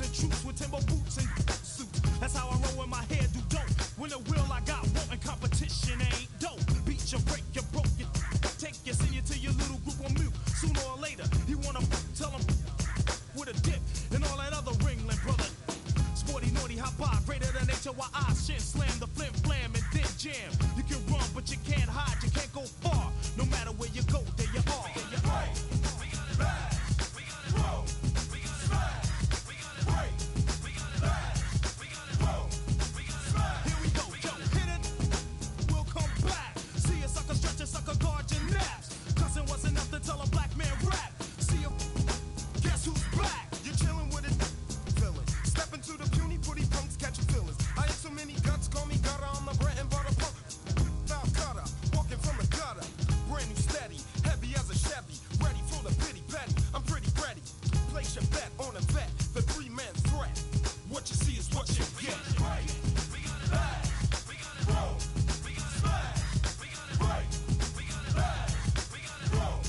the troops with timber boots and suits. That's how I roll when my hair do dope. When the will I got wanting competition ain't dope. Beat you, break you, broke you. Take you, send you to your little group on mute. Sooner or later, you wanna tell them with a dip and all that other ringling, brother. Sporty, naughty, hot by, greater than nature, while I shit slam the flim flam and then jam. You can run, but you can't hide, you can't go far. No matter where you go, there you are. There you are. Tell a black man rap. See you, guess who's black? You're chilling with a villain. Step into the puny, pretty punks catching feelings. I ain't so many guts, call me gutter. I'm the bread and butter punk. Foul cutter, walking from the gutter. Brand new steady, heavy as a Chevy. Ready for the pity petty. I'm pretty ready. Place your bet on a vet. The 3-man threat. What you see is what you get. Right, flash, roll, smash, right, flash, roll.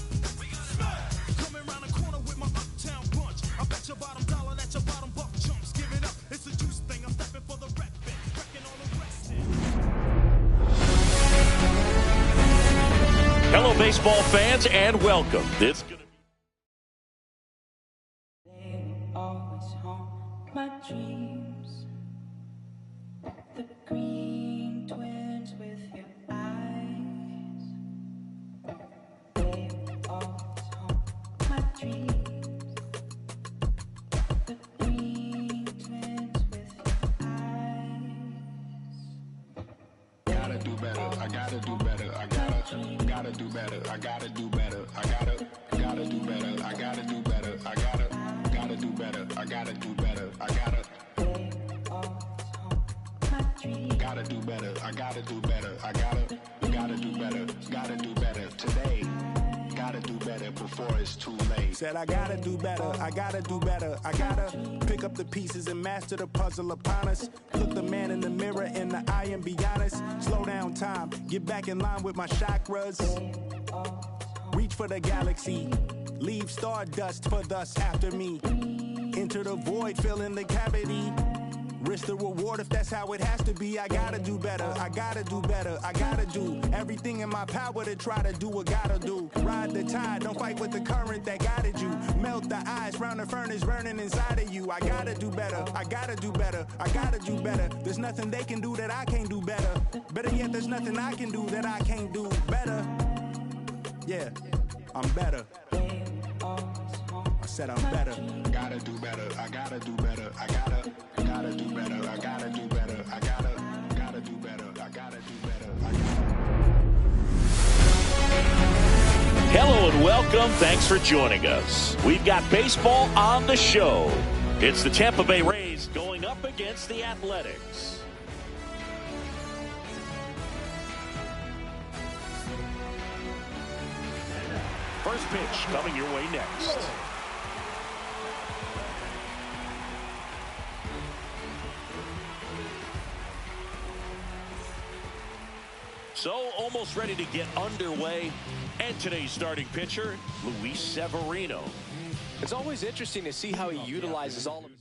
I bet your bottom dollar that your bottom buck jumps. Give it up, it's a juice thing. I'm stepping for the rep bit, wrecking all the rest. Hello, baseball fans, and welcome. This gonna be. They will always haunt my dreams. The green twins with your eyes. They will always haunt my dreams. Do better, I gotta do better, I gotta do better, I gotta do better, I gotta do better, I gotta do better, I gotta do better, I gotta do better, I gotta do better, I gotta do better, I gotta do better today. Gotta do better before it's too late. Said I gotta do better, I gotta do better. I gotta pick up the pieces and master the puzzle upon us. Look the man in the mirror in the eye and be honest. Slow down time, get back in line with my chakras. Reach for the galaxy, leave stardust for thus after me. Enter the void, fill in the cavity. Risk the reward if that's how it has to be. I gotta do better, I gotta do better, I gotta do everything in my power to try to do what gotta do. Ride the tide, don't fight with the current that guided you. Melt the ice round the furnace burning inside of you. I gotta do better, I gotta do better, I gotta do better. There's nothing they can do that I can't do better. Better yet, there's nothing I can do that I can't do better. Yeah, I'm better. I said I'm better. Gotta do better, I gotta do better, I gotta do better, I gotta do better, I gotta do better, I gotta do better, I gotta. Hello and welcome. Thanks for joining us. We've got baseball on the show. It's the Tampa Bay Rays going up against the Athletics. First pitch coming your way next. So, almost ready to get underway. And today's starting pitcher, Luis Severino. It's always interesting to see how he utilizes all of his...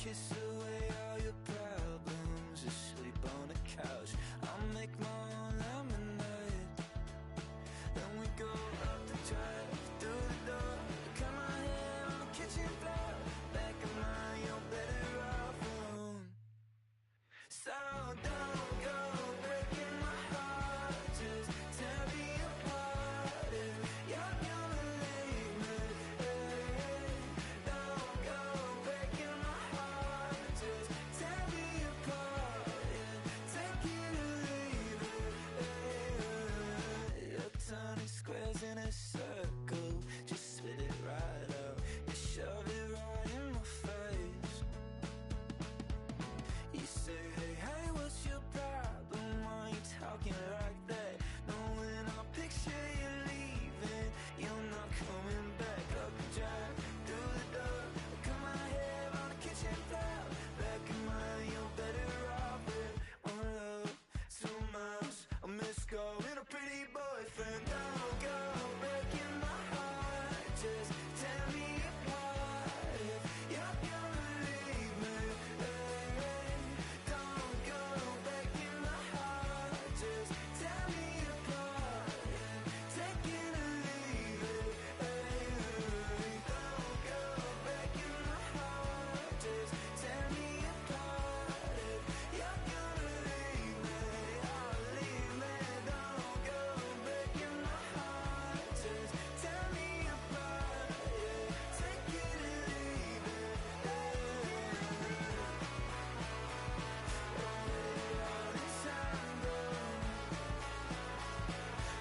kiss away all your problems, just sleep on the couch. I'll make my own lemonade. Then we go up the drive, through the door, cut my hair on the kitchen floor. Back of mine, you're better off alone. So don't go breaking my heart, just tear me apart if you're gonna leave me. Don't go breaking my heart, just tear me apart, yeah. Take it or leave it. You're turning squares in a circle, just spit it right out, you shove it right in my face. You say, hey, what's your problem? Why you talking like that? Knowing I'll picture you leaving, you're not coming back. Up the drive, through the door, cut my hair on the kitchen floor. Back in mine, you're better off with one love, 2 miles, a missed call, and a pretty boyfriend. Don't go breaking my heart, just tear me apart if you're gonna leave me. Don't go breaking my heart, just tear me apart, yeah. Take it or leave it. Don't go breaking my heart, just tear me apart if you're gonna leave me. Oh, leave me. Don't go breaking my heart, just tear me apart, yeah. Take it or leave it. All the time go.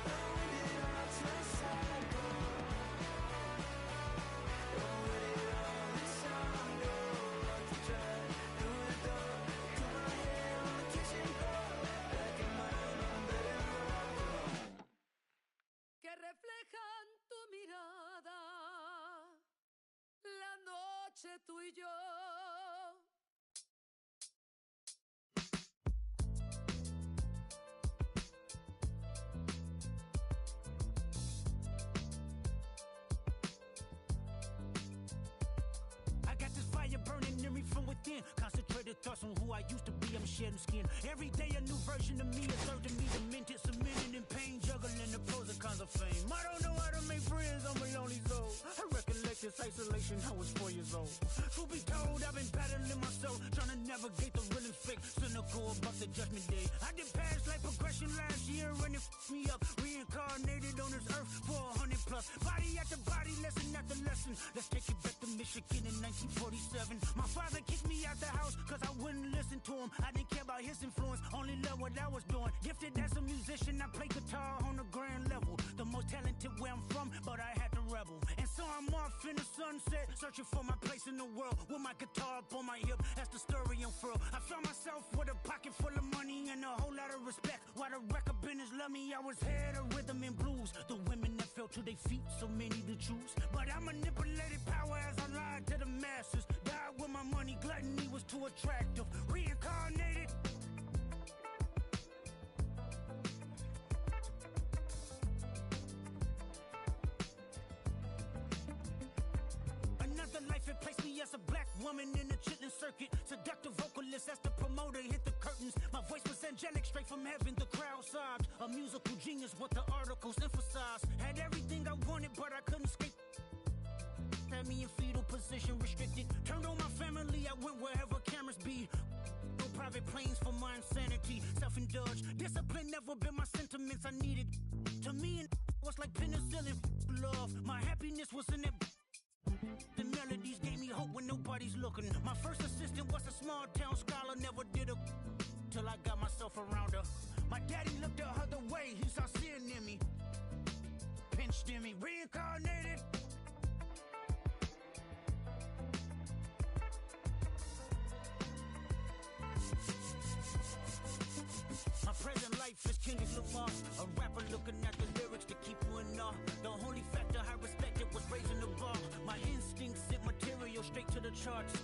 When did our time go? Where did all the time go? Up the drive, through the door, cut my hair on the kitchen floor. Back in mine, I'm better off alone. Que reflejan tu mirada, la noche tú y yo. I got this fire burning in me from within. Concentrated thoughts on who I used to be. I'm shedding skin. Every day a new version of me is urging me to mint it, cemented in pain, juggling the pros and cons of fame. I don't know how to make friends, I'm a lonely soul. I recollect this isolation, I was 4 years old. Truth be told, I've been battling myself, trying to navigate the real and fake, cynical about the judgment day. I did past life progression last year and it f***ed me up. Reincarnated on this earth for 100 plus. Body after body, lesson after lesson. Let's take it back to Michigan in 1947. My father kicked me out the house cause I wouldn't listen to him. I didn't care about his influence, only loved what I was doing. Gifted as a musician, I play guitar on the grand level. The most talented where I'm from, but I had to rebel. And so I'm off in the sunset, searching for my place in the world. With my guitar up on my hip, that's the story unfurled. I found myself with a pocket full of money and a whole lot of respect. While the record business loved me, I was head of rhythm and blues. The women that fell to their feet, so many to choose. But I manipulated power as I lied to the masses. Died with my money, gluttony was too attractive. Reincarnated. Another life, it placed me as a black woman in the chitlin circuit. Seductive vocalist, as the promoter hit the curtains. My voice was angelic, straight from heaven, the crowd sobbed. A musical genius, what the articles emphasized. Had everything I wanted, but I couldn't escape. Had me in fetal position, restricted. Turned on my family, I went wherever cameras be. No private planes for my insanity. Self-indulged, discipline never been my sentiments I needed. To me, it was like penicillin. Love, my happiness was in that. The melodies gave me hope when nobody's looking. My first assistant was a small town scholar, never did a till I got myself around her. My daddy looked the other way, he saw sin in me. Pinched in me, reincarnated. My present life is Kendrick Lamar, a rapper looking at the lyrics to keep you in awe. The only factor I respected was raising the bar. My instincts sent material straight to the charts.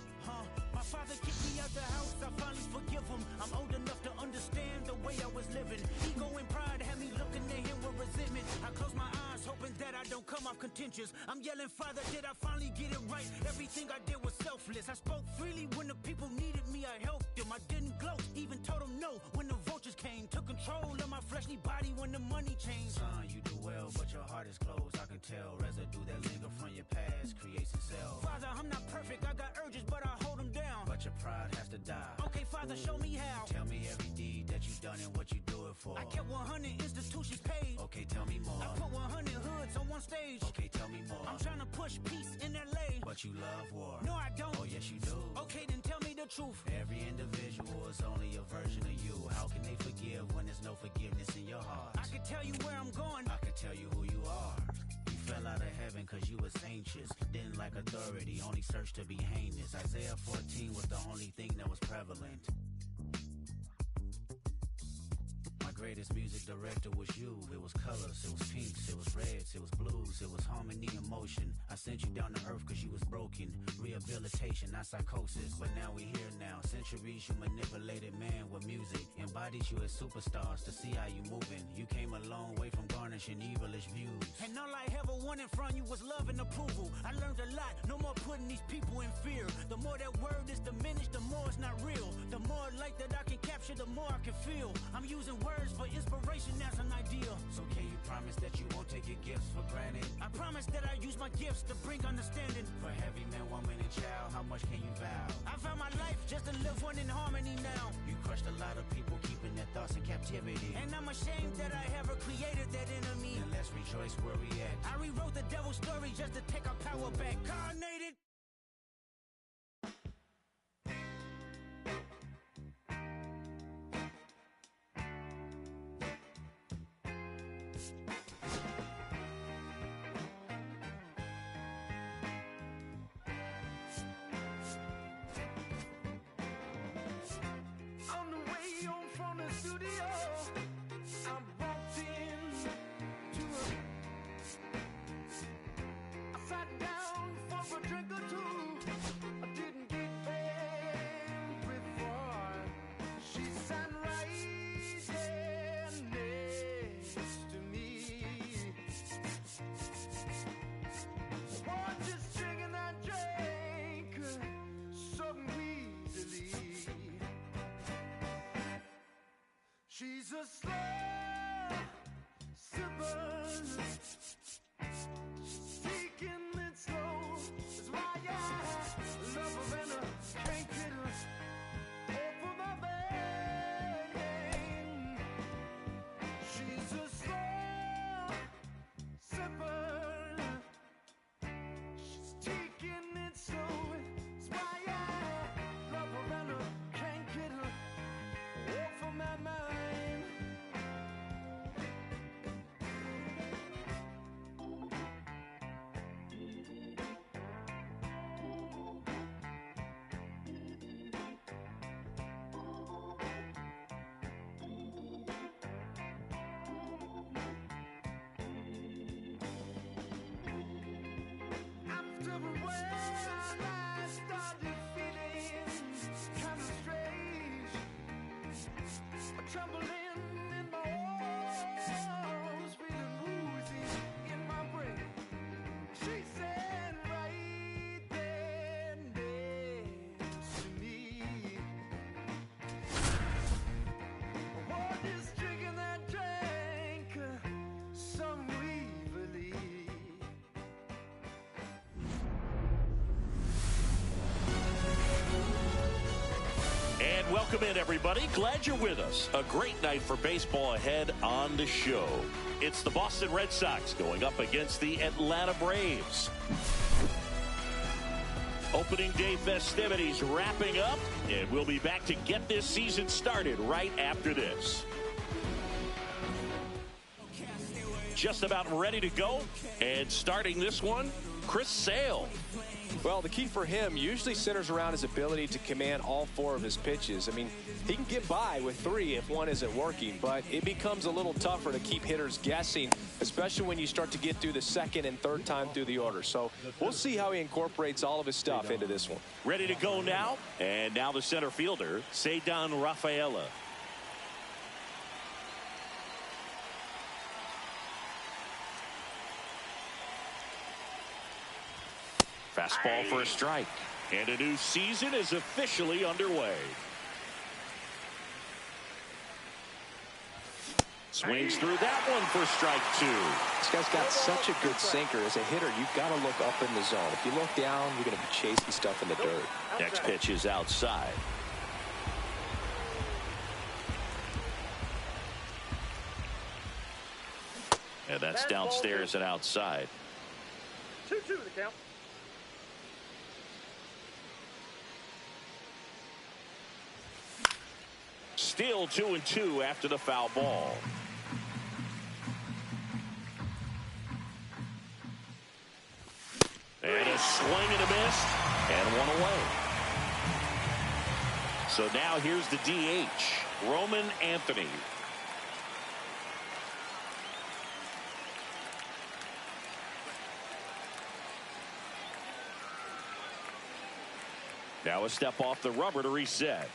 My father kicked me out the house, I finally forgive him. I'm old enough to understand the way I was living. Ego and pride had me looking at him with resentment. I closed my eyes, hoping hoping that I don't come off contentious. I'm yelling, Father, did I finally get it right? Everything I did was selfless. I spoke freely when the people needed me. I helped them. I didn't gloat, even told them no when the vultures came. Took control of my fleshly body when the money changed. Son, you do well, but your heart is closed. I can tell residue that linger from your past creates itself. Father, I'm not perfect. I got urges, but I hold them down. But your pride has to die. Okay, Father, show me how. Tell me every deed that you've done and what you do it for. I kept 100 institutions paid. Okay, tell me more. I put 100 hoods on one stage. Okay, tell me more. I'm trying to push peace in LA. But you love war. No, I don't. Oh, yes, you do. Okay, then tell me the truth. Every individual is only a version of you. How can they forgive when there's no forgiveness in your heart? I can tell you where I'm going. I can tell you who you are. You fell out of heaven cause you was anxious. Didn't like authority, only searched to be heinous. Isaiah 14 was the only thing that was prevalent. My greatest music director was you. It was colors, it was pinks, it was reds, it was blues, it was harmony and motion. I sent you down to earth cause you was broken. Rehabilitation, not psychosis, but now we here now. Centuries you manipulated man with music. Embodied you as superstars to see how you moving. You came a long way from garnishing evilish views. And all I ever wanted from you was love and approval. I learned a lot, no more putting these people in fear. The more that word is diminished, the more it's not real. The more light that I can capture, the more I can feel. I'm using words for inspiration as an ideal. So can you promise that you won't take your gifts for granted? I promise that I use my gifts to bring understanding. For every man, woman, and child, how much can you vow? I found my life just to live one in harmony now. You crushed a lot of people, keeping their thoughts in captivity. And I'm ashamed that I ever created that enemy. And let's rejoice where we at. I rewrote the devil's story just to take our power back. Carnated. On the way home from the studio, I walked in to I sat down for a drink or two. I didn't get there before she sat right there next to me. Boy, just drinking that drink so easily. She's a slow sipper. She's taking it slow. That's why I love her and I can't get her over my vein. She's a slow sipper. She's taking it slow. That's why I love her and I can't get her over my mind. After a while, I started feeling kind of strange. A trembling in my arms, feeling woozy in my brain. She said right there next to me, "Oh, just drinking that drink so evilly." And welcome in, everybody. Glad you're with us. A great night for baseball ahead on the show. It's the Boston Red Sox going up against the Atlanta Braves. Opening day festivities wrapping up, and we'll be back to get this season started right after this. Just about ready to go, and starting this one, Chris Sale. Well, the key for him usually centers around his ability to command all four of his pitches. I mean, he can get by with three if one isn't working, but it becomes a little tougher to keep hitters guessing, especially when you start to get through the second and third time through the order. So we'll see how he incorporates all of his stuff into this one. Ready to go now, and now the center fielder, Ceddanne Rafaela. Fastball for a strike. And a new season is officially underway. Swings through that one for strike 2. This guy's got such a good sinker. As a hitter, you've got to look up in the zone. If you look down, you're going to be chasing stuff in the dirt. Next pitch is outside. And that's downstairs and outside. 2-2 the count. Still 2-2 after the foul ball. And a swing and a miss, and one away. So now here's the DH, Roman Anthony. Now a step off the rubber to reset.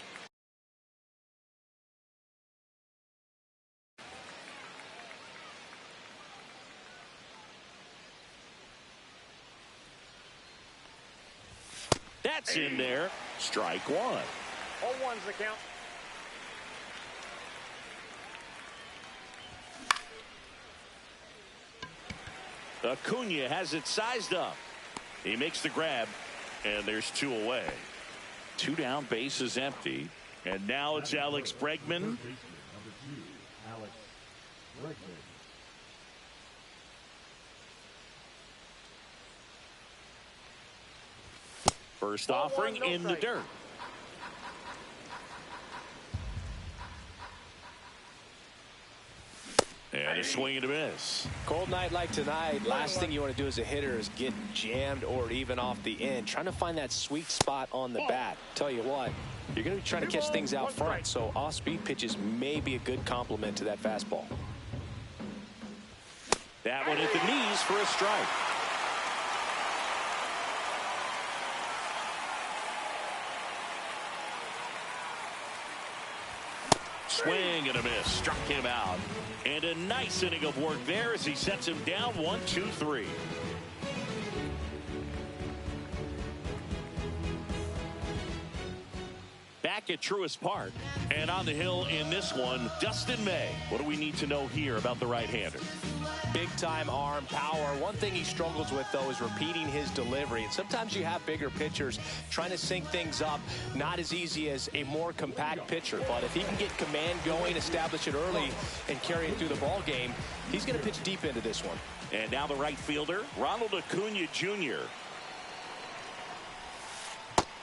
That's in there. Strike 1. 0-1's the count. Acuna has it sized up. He makes the grab, and there's 2 away. 2 down, base is empty. And now it's Alex Bregman. First offering in the dirt. And a swing and a miss. Cold night like tonight, last thing you want to do as a hitter is get jammed or even off the end. Trying to find that sweet spot on the bat. Tell you what, you're going to be trying to catch things out front, so off-speed pitches may be a good complement to that fastball. That one at the knees for a strike. Swing and a miss. Struck him out. And a nice inning of work there as he sets him down 1-2-3. Back at Truist Park. And on the hill in this one, Dustin May. What do we need to know here about the right-hander? Big-time arm power. One thing he struggles with, though, is repeating his delivery. And sometimes you have bigger pitchers trying to sync things up. Not as easy as a more compact pitcher. But if he can get command going, establish it early, and carry it through the ball game, he's going to pitch deep into this one. And now the right fielder, Ronald Acuna Jr.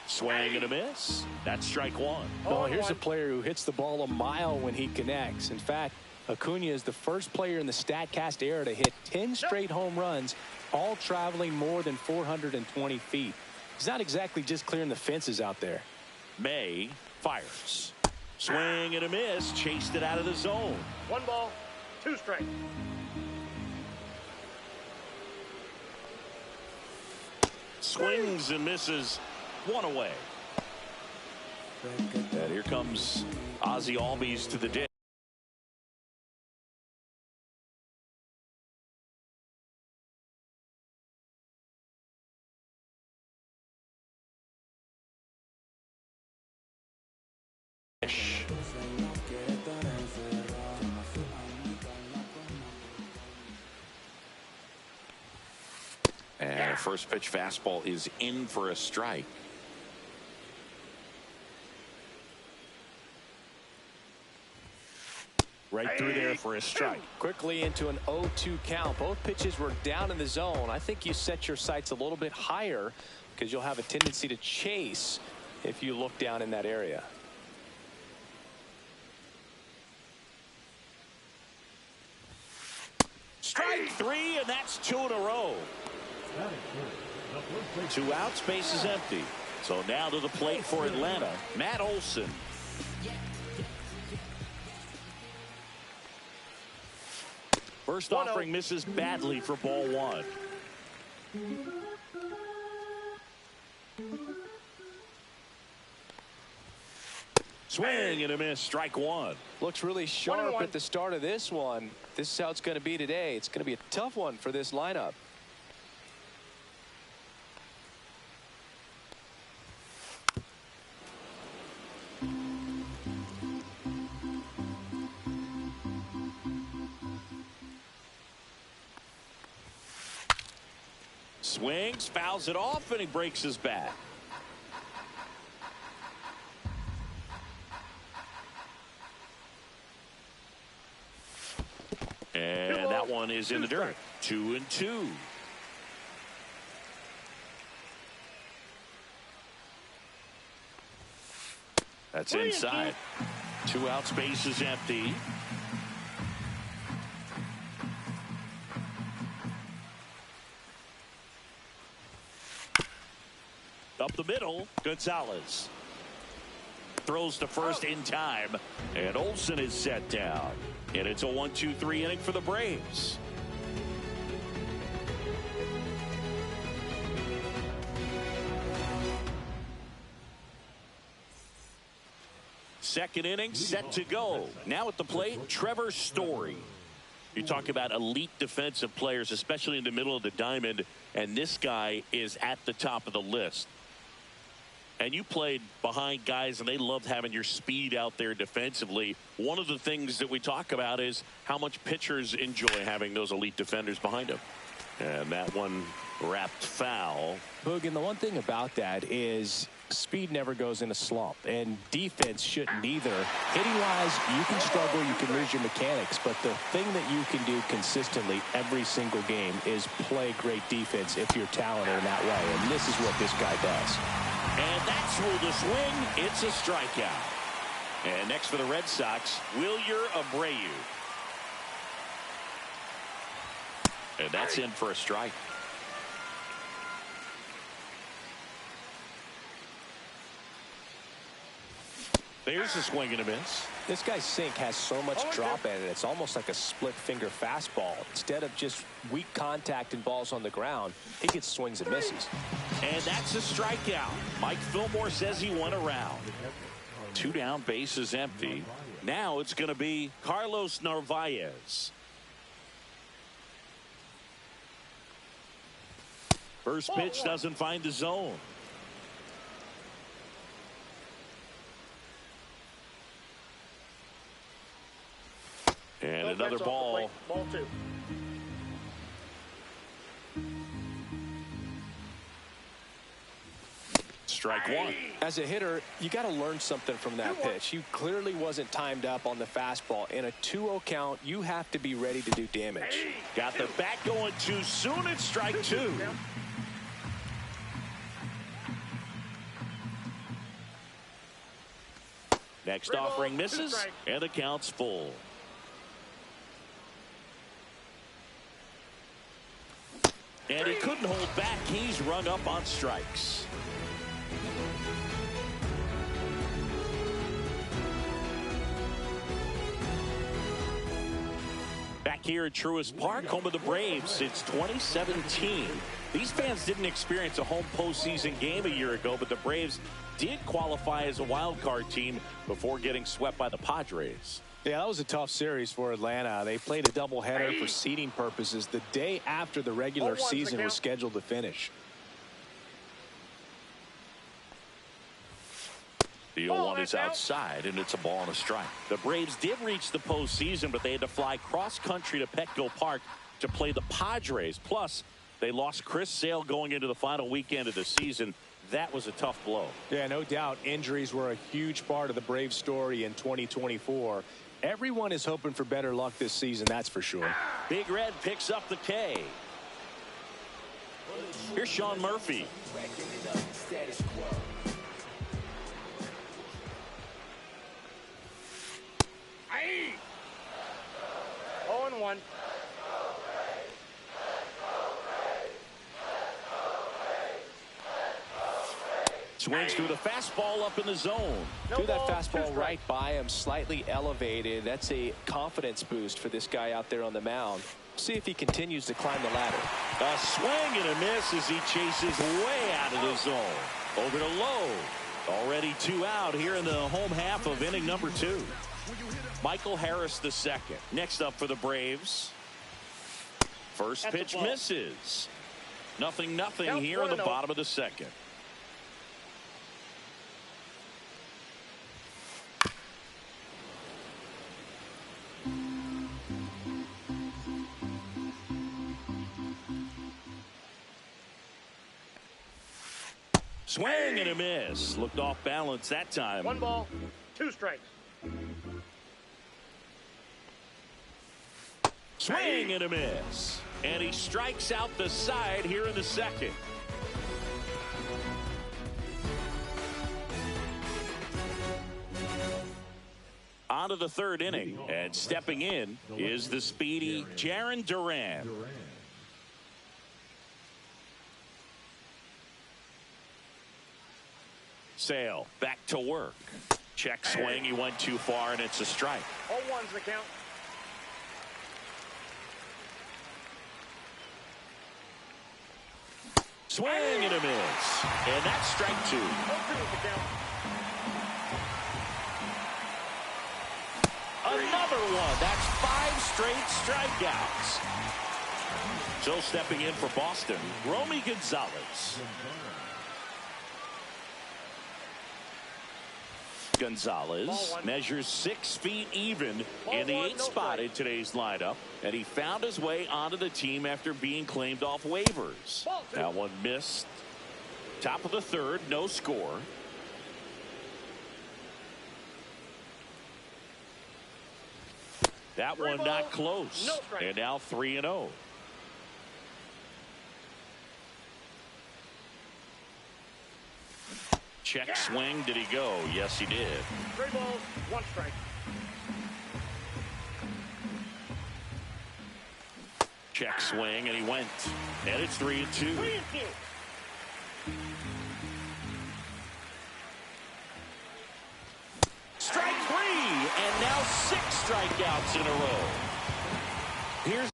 Swing and a miss. That's strike 1. Oh, here's a player who hits the ball a mile when he connects. In fact, Acuna is the first player in the StatCast era to hit 10 straight home runs, all traveling more than 420 feet. He's not exactly just clearing the fences out there. May fires. Swing and a miss. Chased it out of the zone. 1 ball, 2 strikes. Swings and misses. 1 away. And here comes Ozzie Albies to the dish. And a first pitch fastball is in for a strike. Right through there for a strike. Quickly into an 0-2 count. Both pitches were down in the zone. I think you set your sights a little bit higher because you'll have a tendency to chase if you look down in that area. Strike 3, and that's 2 in a row. 2 outs, base is empty. So now to the plate for Atlanta, Matt Olson. First offering misses badly for ball 1. Swing and a miss, strike 1. Looks really sharp at the start of this one. This is how it's going to be today. It's going to be a tough one for this lineup. Swings, fouls it off, and he breaks his bat. And that one is in the dirt. 2-2. That's inside. 2 outs, base is empty. Up the middle, Gonzalez throws to first in time, and Olsen is set down. And it's a 1-2-3 inning for the Braves. Second inning set to go. Now at the plate, Trevor Story. You talk about elite defensive players, especially in the middle of the diamond, and this guy is at the top of the list. And you played behind guys, and they loved having your speed out there defensively. One of the things that we talk about is how much pitchers enjoy having those elite defenders behind them. And that one wrapped foul. Boog, and the one thing about that is speed never goes in a slump, and defense shouldn't either. Hitting-wise, you can struggle, you can lose your mechanics, but the thing that you can do consistently every single game is play great defense if you're talented in that way, and this is what this guy does. And that's ruled a swing. It's a strikeout. And next for the Red Sox, Wilyer Abreu. And that's in for a strike. There's a swing and a miss. This guy's sink has so much drop in it. It's almost like a split finger fastball. Instead of just weak contact and balls on the ground, he gets swings and misses. And that's a strikeout. Mike Fillmore says he won a round. 2 down, base is empty. Now it's going to be Carlos Narvaez. First pitch doesn't find the zone. And another ball. Ball 2. Strike 1. As a hitter, you got to learn something from that pitch. He clearly wasn't timed up on the fastball. In a 2-0 count, you have to be ready to do damage. Got the bat going too soon. It's strike 2. Next offering misses, and the count's full. And he couldn't hold back. He's rung up on strikes. Back here at Truist Park, home of the Braves since 2017. These fans didn't experience a home postseason game a year ago, but the Braves did qualify as a wild card team before getting swept by the Padres. Yeah, that was a tough series for Atlanta. They played a doubleheader for seeding purposes the day after the regular season was scheduled to finish. The 0-1 is outside, and it's a ball and a strike. The Braves did reach the postseason, but they had to fly cross-country to Petco Park to play the Padres. Plus, they lost Chris Sale going into the final weekend of the season. That was a tough blow. Yeah, no doubt. Injuries were a huge part of the Braves story in 2024. Everyone is hoping for better luck this season, that's for sure. Big Red picks up the K. Here's Sean Murphy. Aye. 0-1. Swings through the fastball up in the zone. Threw that fastball right by him, slightly elevated. That's a confidence boost for this guy out there on the mound. See if he continues to climb the ladder. A swing and a miss as he chases way out of the zone. Over to Lowe. Already 2 out here in the home half of inning number 2. Michael Harris the second. Next up for the Braves. First pitch misses. 0-0 here in the bottom of the second. Swing and a miss. Looked off balance that time. 1 ball, 2 strikes. Swing and a miss. And he strikes out the side here in the second. On to the third inning. And stepping in is the speedy Jarren Duran. Sale back to work. Check swing. He went too far, and it's a strike. 0-1's the count. Swing and a miss. And that's strike 2. 0-2's the count. Another one. That's 5 straight strikeouts. So stepping in for Boston, Romy Gonzalez. Gonzalez measures 6 feet even in the 8th spot in today's lineup, and he found his way onto the team after being claimed off waivers. That one missed. Top of the third, no score. That one not close. And now 3-0. Check swing. Did he go? Yes, he did. 3 balls, 1 strike. Check swing, and he went. And it's 3-2. 3-2. Strike 3, and now 6 strikeouts in a row. Here's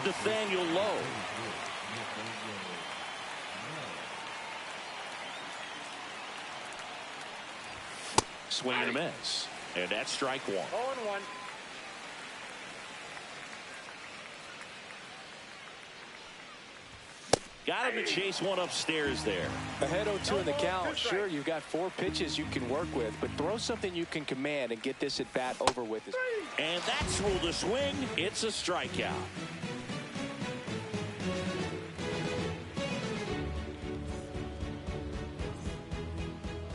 Nathaniel Lowe. Swing and a miss. And that's strike 1. 0-1. Got him to chase one upstairs there. Ahead 0-2 in the count. Sure, you've got 4 pitches you can work with, but throw something you can command and get this at bat over with. And that's ruled a swing. It's a strikeout.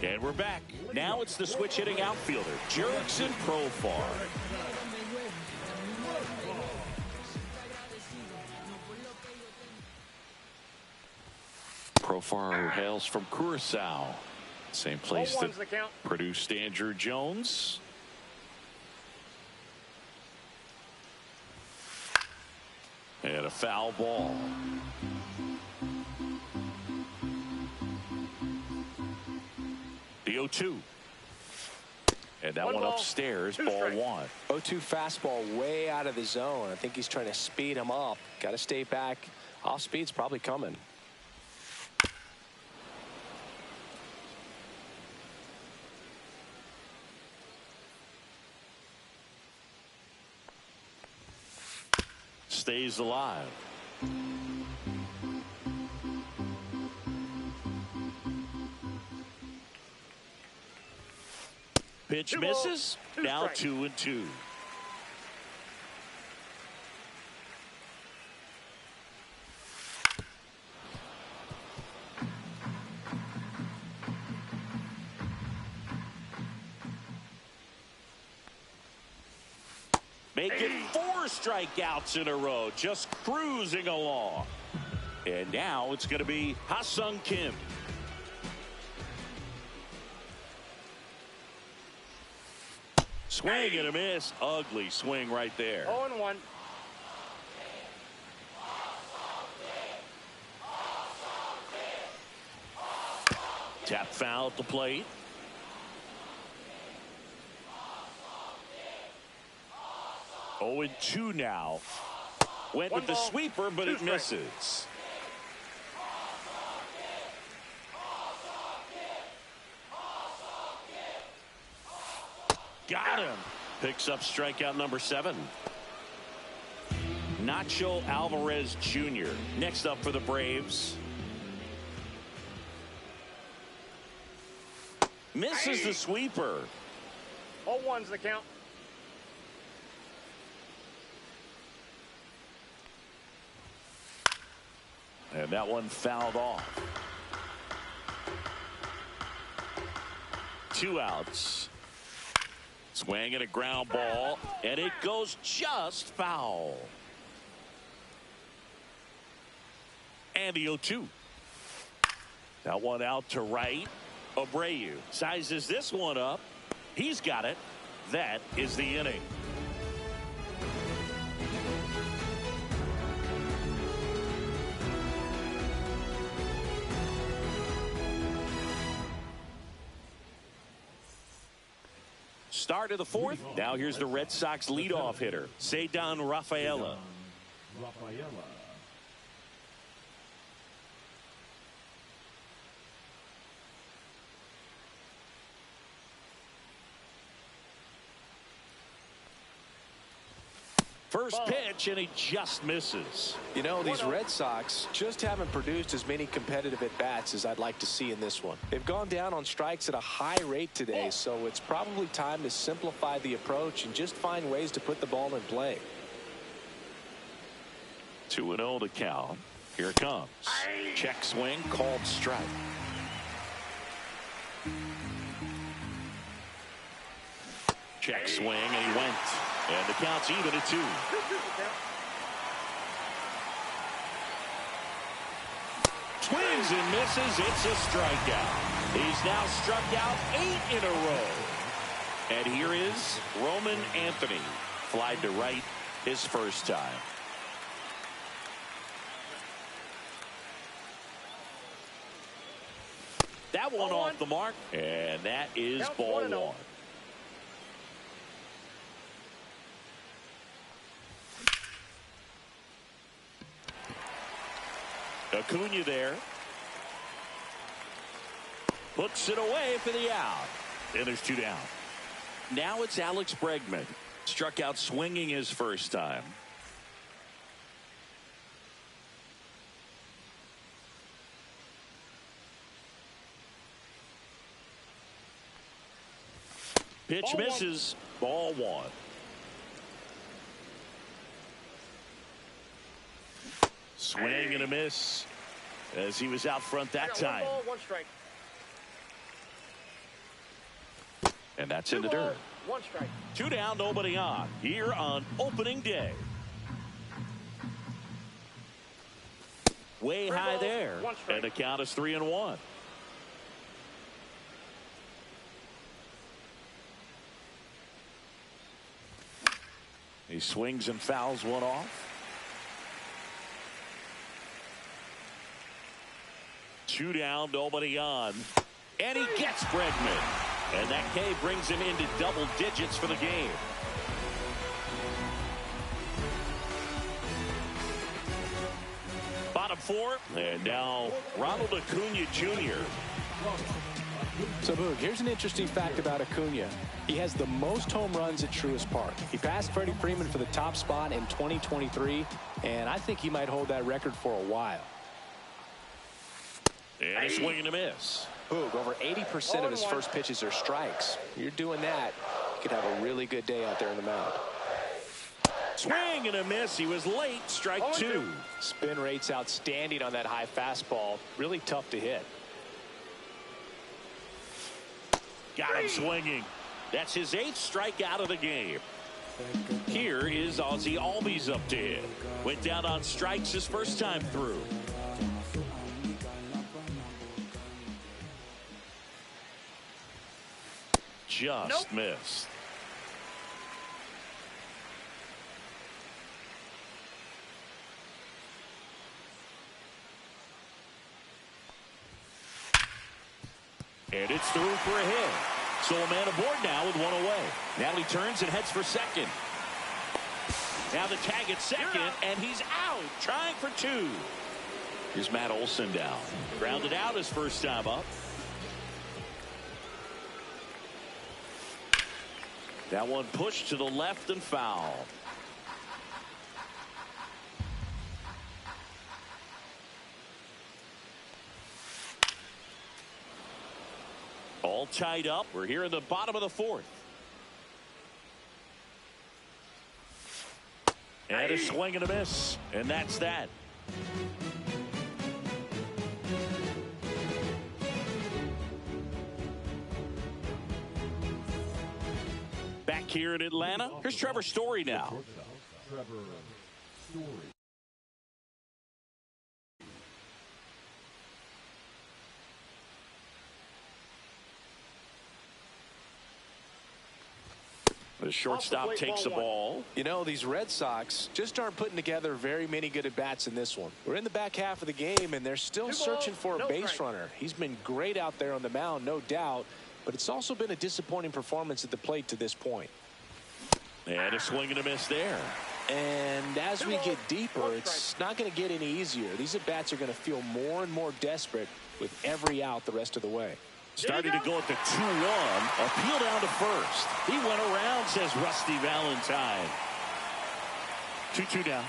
And we're back. Now it's the switch hitting outfielder, Jurickson Profar. Profar hails from Curacao, same place that produced Andrew Jones. And a foul ball. The 0-2. And that one upstairs, ball 1. 0-2 fastball way out of the zone. I think he's trying to speed him up. Got to stay back. Off speed's probably coming. Stays alive. Pitch misses. Now 2-2. Making 4 strikeouts in a row, just cruising along. And now it's going to be Ha-Sung Kim. Swing and a miss. Ugly swing right there. 0-1. Tap foul at the plate. Oh, and 2 now. Went with the sweeper, but it misses. Got him. Picks up strikeout number 7. Nacho Alvarez Jr. next up for the Braves. Misses the sweeper. 0-1's the count. And that one fouled off. 2 outs. Swing and a ground ball, and it goes just foul. And the 0-2. That one out to right. Abreu sizes this one up. He's got it. That is the inning. Start of the 4th. Now here's the Red Sox leadoff hitter, Cedon Rafaela. First pitch, and he just misses. You know, these Red Sox just haven't produced as many competitive at-bats as I'd like to see in this one. They've gone down on strikes at a high rate today, so it's probably time to simplify the approach and just find ways to put the ball in play. 2-0 to count. Here it comes. Check swing, called strike. Check swing, and he went. And the count's even at 2. Swings and misses. It's a strikeout. He's now struck out 8 in a row. And here is Roman Anthony. Flied to right his first time. That one off the mark. And that is ball 1. Acuna there. Hooks it away for the out. And there's 2 down. Now it's Alex Bregman. Struck out swinging his first time. Pitch misses. Ball 1. Swing and a miss as he was out front that time. 1 ball, 1 strike. And that's in the dirt. 1 strike. 2 down, nobody on here on opening day. Way high there. And the count is 3-1. He swings and fouls one off. 2 down, nobody on. And he gets Bregman. And that K brings him into double digits for the game. Bottom 4. And now Ronald Acuna Jr. So, Boog, here's an interesting fact about Acuna. He has the most home runs at Truist Park. He passed Freddie Freeman for the top spot in 2023, and I think he might hold that record for a while. And a swing and a miss. Boog, over 80% of his first pitches are strikes. You're doing that, you could have a really good day out there in the mound. Swing and a miss. He was late. Strike 2. Spin rate's outstanding on that high fastball. Really tough to hit. Got him swinging. That's his 8th strikeout of the game. Here is Ozzie Albies up to hit. Went down on strikes his first time through. Just missed. And it's through for a hit. So a man aboard now with 1 away. Now he turns and heads for second. Now the tag at second, and he's out, trying for 2. Here's Matt Olson down. Grounded out his first time up. That one pushed to the left and foul. All tied up. We're here in the bottom of the 4th. And a swing and a miss. And that's that. Back here in Atlanta, here's Trevor Story now. The shortstop takes the ball. You know, these Red Sox just aren't putting together very many good at-bats in this one. We're in the back half of the game, and they're still searching for a base runner. He's been great out there on the mound, no doubt, but it's also been a disappointing performance at the plate to this point. And a swing and a miss there. And as we get deeper, it's not going to get any easier. These at-bats are going to feel more and more desperate with every out the rest of the way. Started to go at the 2-1. Appeal down to first. He went around, says Rusty Valentine. 2-2 down.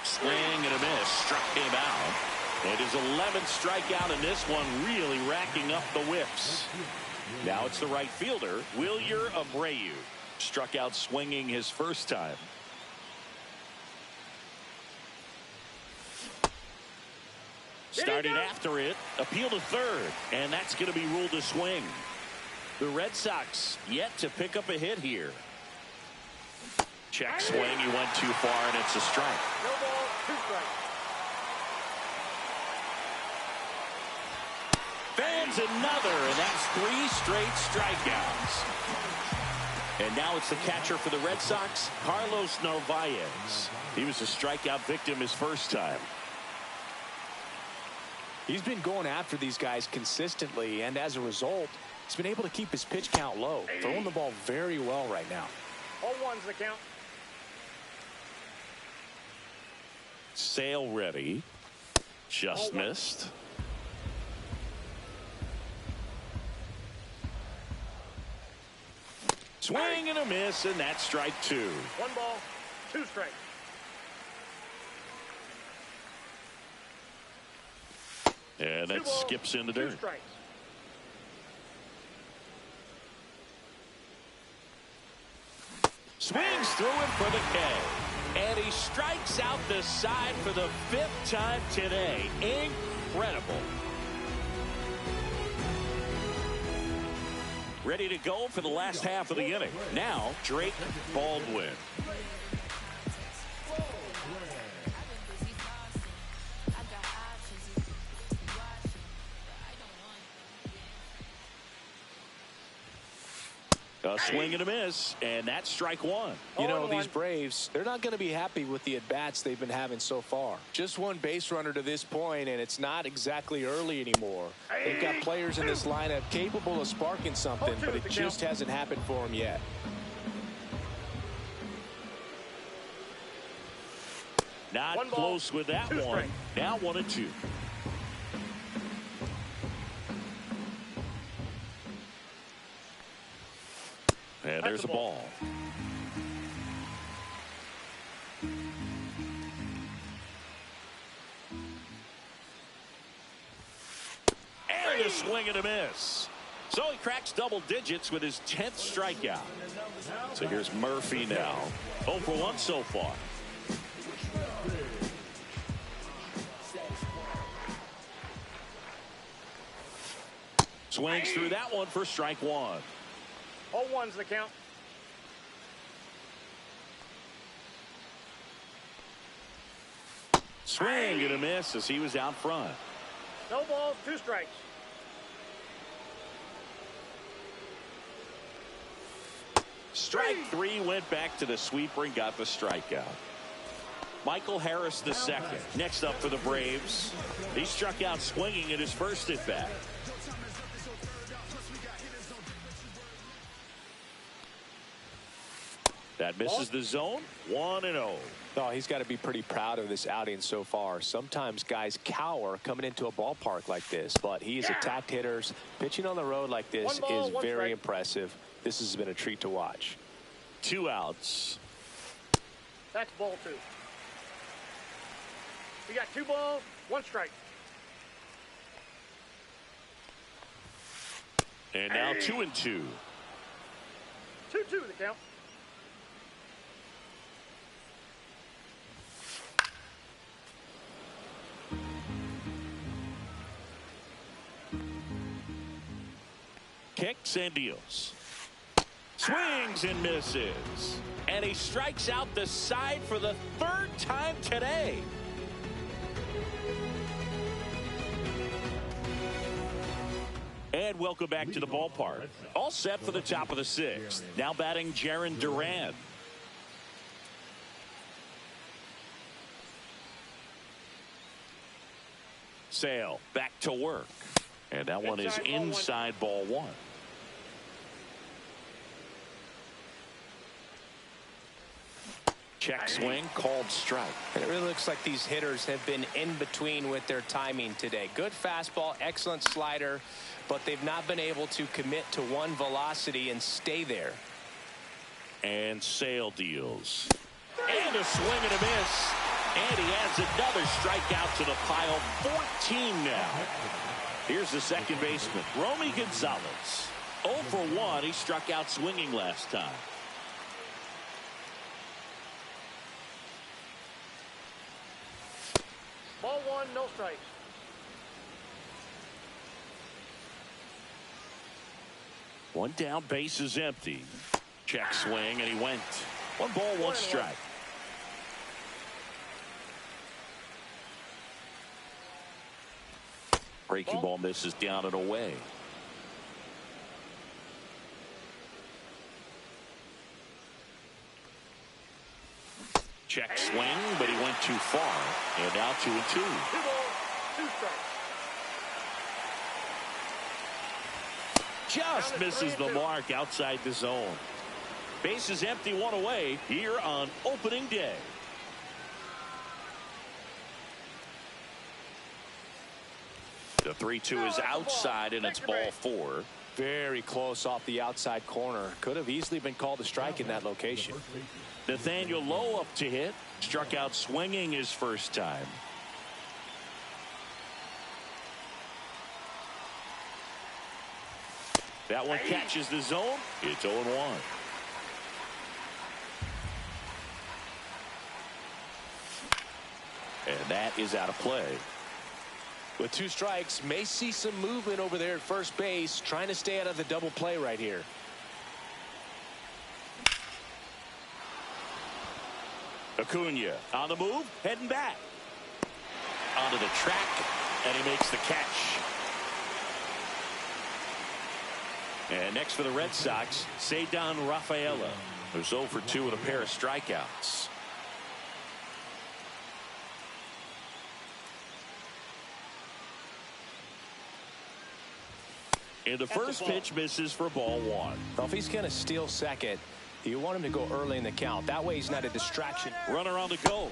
Swing and a miss. Struck him out. And his 11th strikeout in this one, really racking up the whiffs. Now it's the right fielder, Wilyer Abreu. Struck out swinging his first time. Started after it, appeal to third, and that's going to be ruled a swing. The Red Sox yet to pick up a hit here. Check swing, he went too far, and it's a strike. No ball, 2 strikes. Fans another, and that's 3 straight strikeouts. And now it's the catcher for the Red Sox, Carlos Narvaez. He was a strikeout victim his first time. He's been going after these guys consistently, and as a result, he's been able to keep his pitch count low, throwing the ball very well right now. 0-1's the count. Sale ready. Just missed. Swing and a miss, and that's strike 2. 1 ball, 2 strikes. And that skips into dirt. 2 strikes. Swings through him for the K. And he strikes out the side for the 5th time today. Incredible. Ready to go for the last half of the inning. Now, Drake Baldwin. A swing and a miss, and that's strike 1. You know, these Braves, they're not going to be happy with the at-bats they've been having so far. Just one base runner to this point, and it's not exactly early anymore. They've got players in this lineup capable of sparking something, but it just hasn't happened for them yet. Not close with that one. Now 1-2. And there's a ball. And a swing and a miss. So he cracks double digits with his 10th strikeout. So here's Murphy now. 0 for 1 so far. Swings through that one for strike 1. 0-1's the count. Swing and a miss as he was out front. No balls, 2 strikes. Strike 3 went back to the sweeper and got the strikeout. Michael Harris II next up for the Braves. He struck out swinging at his first at bat. That misses the zone. 1-0. Oh, he's got to be pretty proud of this outing so far. Sometimes guys cower coming into a ballpark like this, but he's attacked hitters. Pitching on the road like this is very impressive. This has been a treat to watch. 2 outs. That's ball 2. We got 2 balls, 1 strike. And now 2-2. 2-2 the count. Kicks and deals. Swings and misses. And he strikes out the side for the third time today. And welcome back to the ballpark. All set for the top of the sixth. Now batting Jarren Duran. Sale back to work. And that one is inside ball one. Check swing, called strike. And it really looks like these hitters have been in between with their timing today. Good fastball, excellent slider, but they've not been able to commit to one velocity and stay there. And Sale deals. And a swing and a miss. And he adds another strikeout to the pile. 14 now. Here's the second baseman, Romy Gonzalez. 0 for 1. He struck out swinging last time. Ball one, no strikes. One down, base is empty. Check swing, and he went. 1 ball, 1 strike. Breaking ball misses down and away. Check swing, but he went too far. And now 2-2. 2 balls, 2 strikes. Just misses the mark outside the zone. Base is empty, 1 away here on opening day. The 3-2 is outside, and it's ball 4. Very close off the outside corner. Could have easily been called a strike in that location. Nathaniel Lowe up to hit. Struck out swinging his first time. That one catches the zone. It's 0-1. And that is out of play. With 2 strikes, may see some movement over there at first base, trying to stay out of the double play right here. Acuna on the move, heading back. Onto the track, and he makes the catch. And next for the Red Sox, Ceddanne Rafaela, who's 0 for 2 with a pair of strikeouts. And the first pitch misses for ball 1. Well, if he's going to steal second, you want him to go early in the count. That way he's not a distraction. Runner on the go.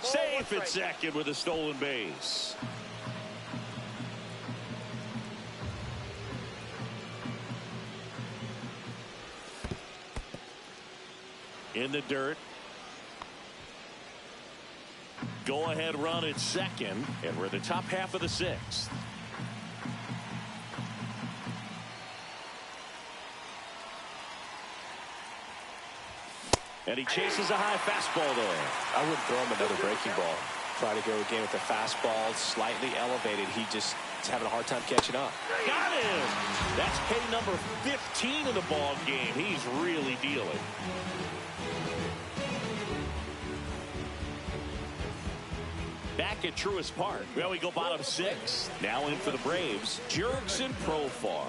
Safe at second with a stolen base. In the dirt. Go ahead run at second, and we're in the top half of the 6th. And he chases a high fastball there. I wouldn't throw him another breaking ball. Try to go again with the fastball slightly elevated. He just is having a hard time catching up. Got him. That's K number 15 in the ball game. He's really dealing. Back at Truist Park. Well, we go bottom 6. Now in for the Braves, Jurickson Profar.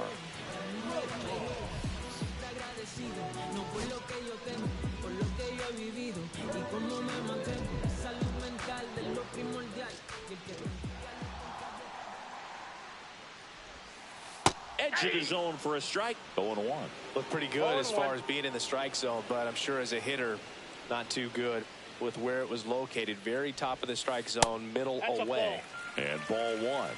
Edge of the zone for a strike. 0-1. Looked pretty good as far as being in the strike zone, but I'm sure as a hitter, not too good with where it was located. Very top of the strike zone, middle away. And ball 1.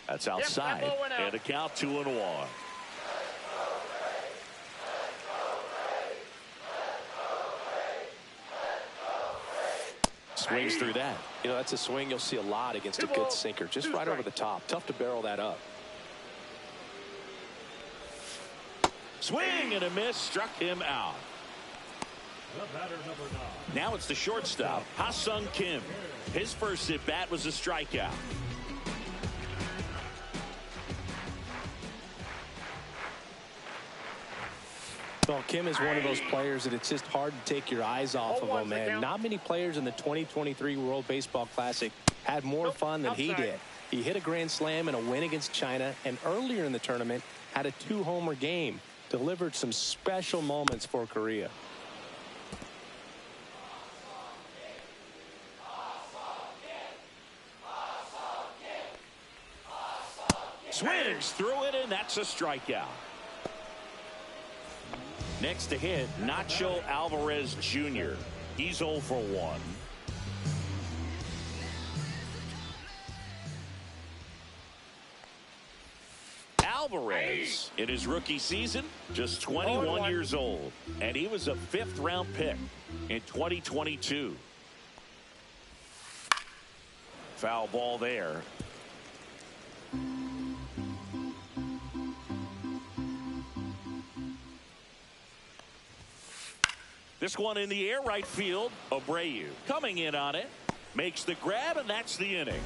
That's outside. And a count 2-1. Swings through that. You know, that's a swing you'll see a lot against a good sinker. Just right over the top. Tough to barrel that up. Swing and a miss. Struck him out. Now it's the shortstop, Ha-Sung Kim. His first at-bat was a strikeout. Well, Kim is one of those players that it's just hard to take your eyes off of him, and not many players in the 2023 World Baseball Classic had more fun than he did. He hit a grand slam in a win against China, and earlier in the tournament had a 2-homer game. Delivered some special moments for Korea. Swings through it, and that's a strikeout. Next to hit, Nacho Alvarez Jr. He's 0 for 1. Alvarez, in his rookie season, just 21 years old, and he was a 5th-round pick in 2022. Foul ball there. This one in the air, right field. Abreu coming in on it, makes the grab, and that's the inning.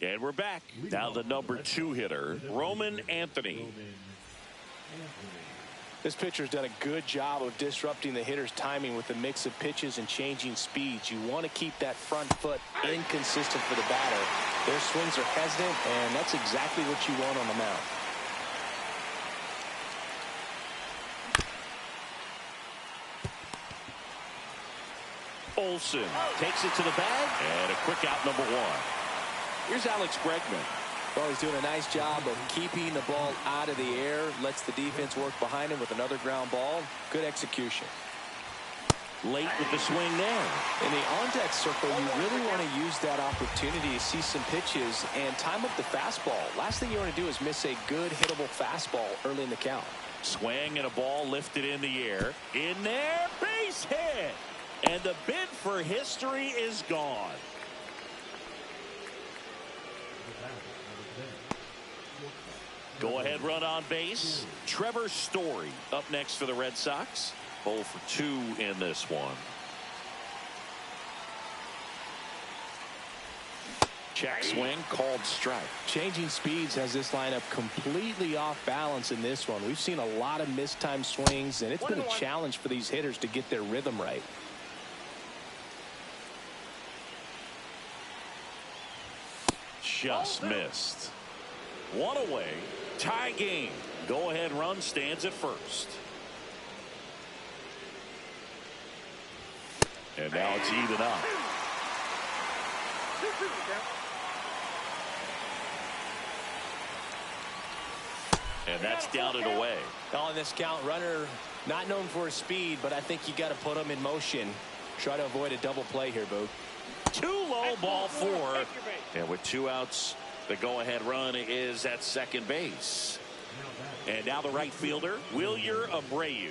And we're back. Now the number 2 hitter, Roman Anthony. This pitcher's done a good job of disrupting the hitter's timing with the mix of pitches and changing speeds. You want to keep that front foot inconsistent for the batter. Their swings are hesitant, and that's exactly what you want on the mound. Olsen takes it to the bag, and a quick out, number 1. Here's Alex Bregman. Well, he's doing a nice job of keeping the ball out of the air. Lets the defense work behind him with another ground ball. Good execution. Late with the swing there. In the on-deck circle, you really want to use that opportunity to see some pitches and time up the fastball. Last thing you want to do is miss a good hittable fastball early in the count. Swing and a ball lifted in the air. In there, base hit. And the bid for history is gone. Go-ahead run on base. Trevor Story up next for the Red Sox. 0 for 2 in this one. Check swing, called strike. Changing speeds has this lineup completely off balance in this one. We've seen a lot of mistimed swings, and it's been a challenge for these hitters to get their rhythm right. Just missed. 1 away. Tie game. Go-ahead run stands at first. And now it's even up. And that's down and away. On this count, runner not known for his speed, but I think you got to put him in motion. Try to avoid a double play here, Boo. 2 low, ball 4. And with 2 outs, the go-ahead run is at second base. And now the right fielder, Wilyer Abreu.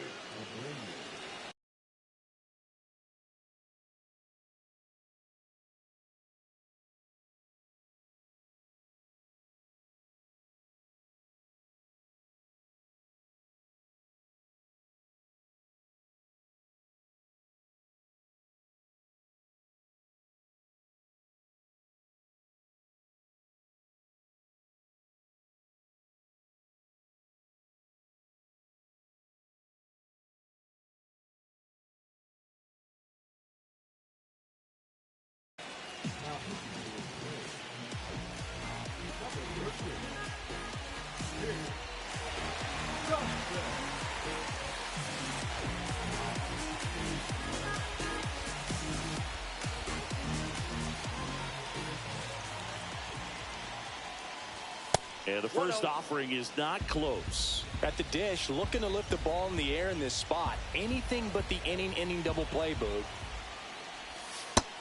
And the first offering is not close. At the dish, looking to lift the ball in the air in this spot. Anything but the inning double play, Boog.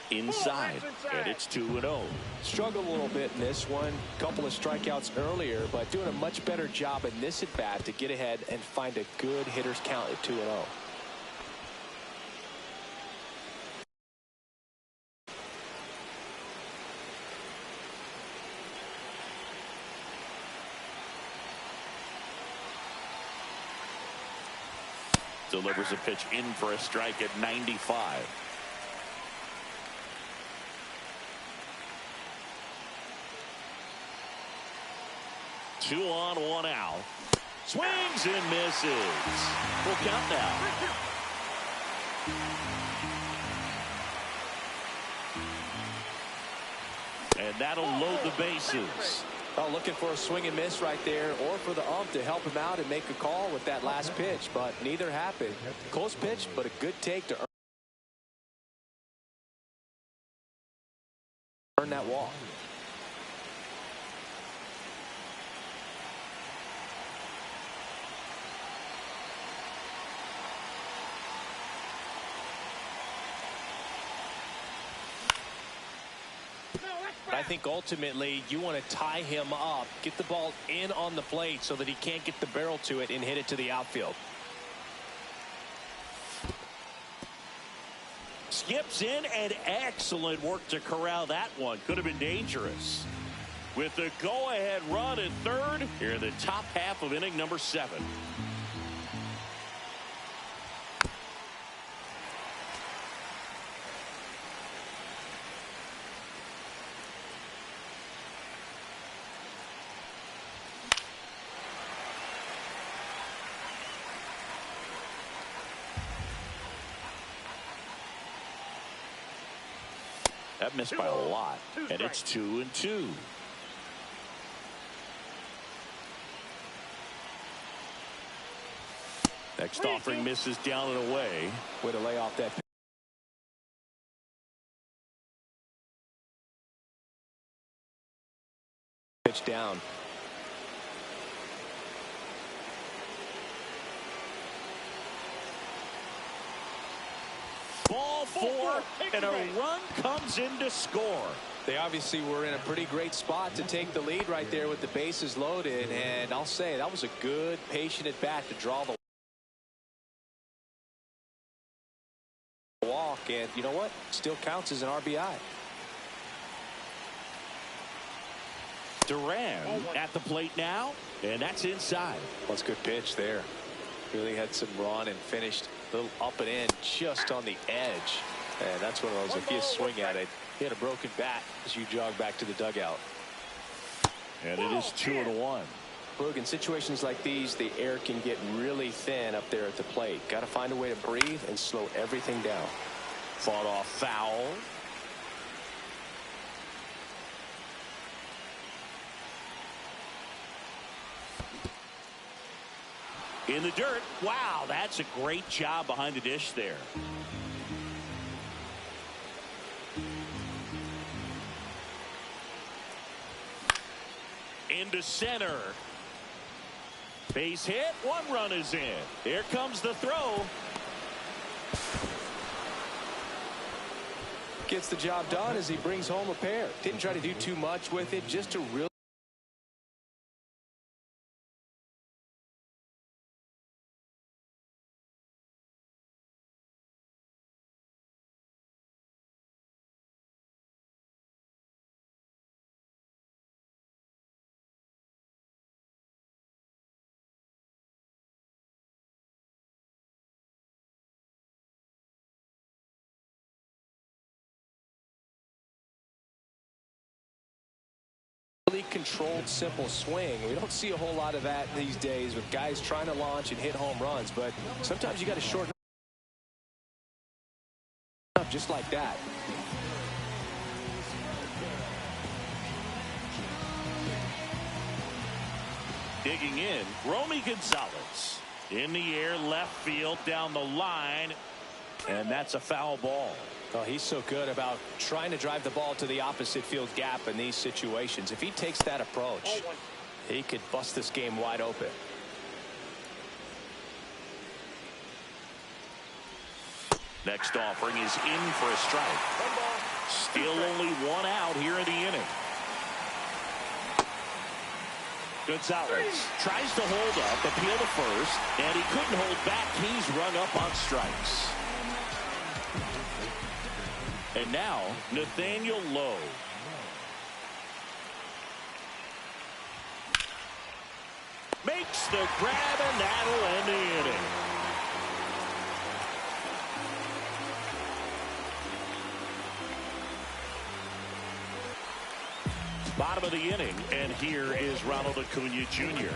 Inside, and it's 2-0. Struggled a little bit in this one. Couple of strikeouts earlier, but doing a much better job in this at bat to get ahead and find a good hitter's count at 2-0. Delivers a pitch in for a strike at 95. Two on, one out. Swings and misses. Full count now. And that'll load the bases. Well, looking for a swing and miss right there, or for the ump to help him out and make a call with that last pitch, but neither happened. Close pitch, but a good take to earn that walk. I think ultimately you want to tie him up, get the ball in on the plate so that he can't get the barrel to it and hit it to the outfield. Skips in, and excellent work to corral that one. Could have been dangerous. With the go-ahead run at third here in the top half of inning number 7. That missed by a lot, and it's 2-2. Next offering misses down and away. Way to lay off that pitch down. Ball 4, and a run comes in to score. They obviously were in a pretty great spot to take the lead right there with the bases loaded, and I'll say that was a good, patient at bat to draw the walk, and you know what? Still counts as an RBI. Duran at the plate now, and that's inside. That's a good pitch there. Really had some run and finished a little up and in just on the edge. And that's one of those, if you swing at it, he had a broken bat as you jog back to the dugout. And it is 2-1. Look, in situations like these, the air can get really thin up there at the plate. Got to find a way to breathe and slow everything down. Fought off foul. In the dirt. Wow, that's a great job behind the dish there. Into center. Base hit. One run is in. Here comes the throw. Gets the job done as he brings home a pair. Didn't try to do too much with it, just to really controlled, simple swing. We don't see a whole lot of that these days with guys trying to launch and hit home runs, but sometimes you got to shorten up just like that. Digging in, Romy Gonzalez. In the air, left field, down the line, and that's a foul ball. Oh, he's so good about trying to drive the ball to the opposite field gap in these situations. If he takes that approach, he could bust this game wide open. Next offering is in for a strike. Still only one out here in the inning. Gonzalez tries to hold up, appeal to first, and he couldn't hold back. He's rung up on strikes. And now, Nathaniel Lowe. Makes the grab, and that'll end the inning. Bottom of the inning, and here is Ronald Acuna Jr.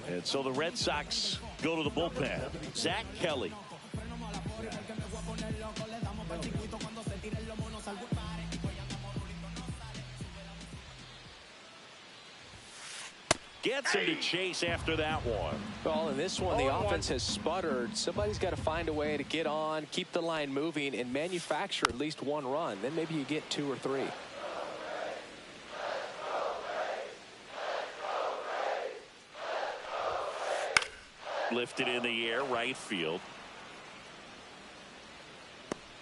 And so the Red Sox go to the bullpen. Zach Kelly. Gets him to chase after that one. Well, in this one, the offense has sputtered. Somebody's got to find a way to get on, keep the line moving, and manufacture at least one run. Then maybe you get 2 or 3. Lifted in the air, right field.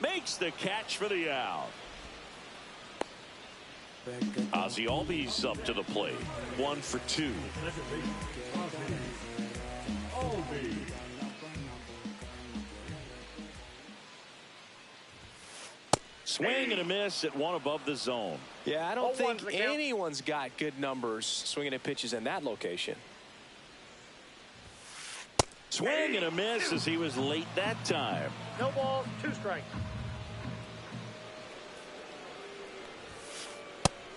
Makes the catch for the out. Ozzie Albies up to the plate. 1 for 2. Swing and a miss at one above the zone. Yeah, I don't think anyone's got good numbers swinging at pitches in that location. Swing and a miss as he was late that time. No balls, 2 strikes.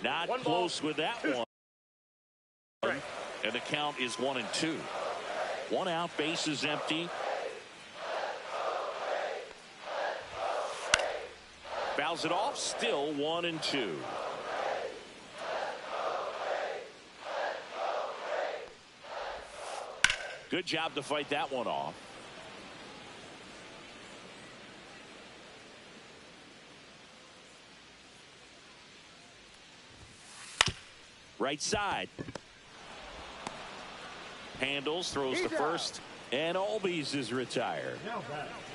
Not close with that one. And the count is 1 and 2. 1 out, bases empty. Fouls it off, still 1 and 2. Good job to fight that one off. Right side. Handles, throws to first, and Albies is retired.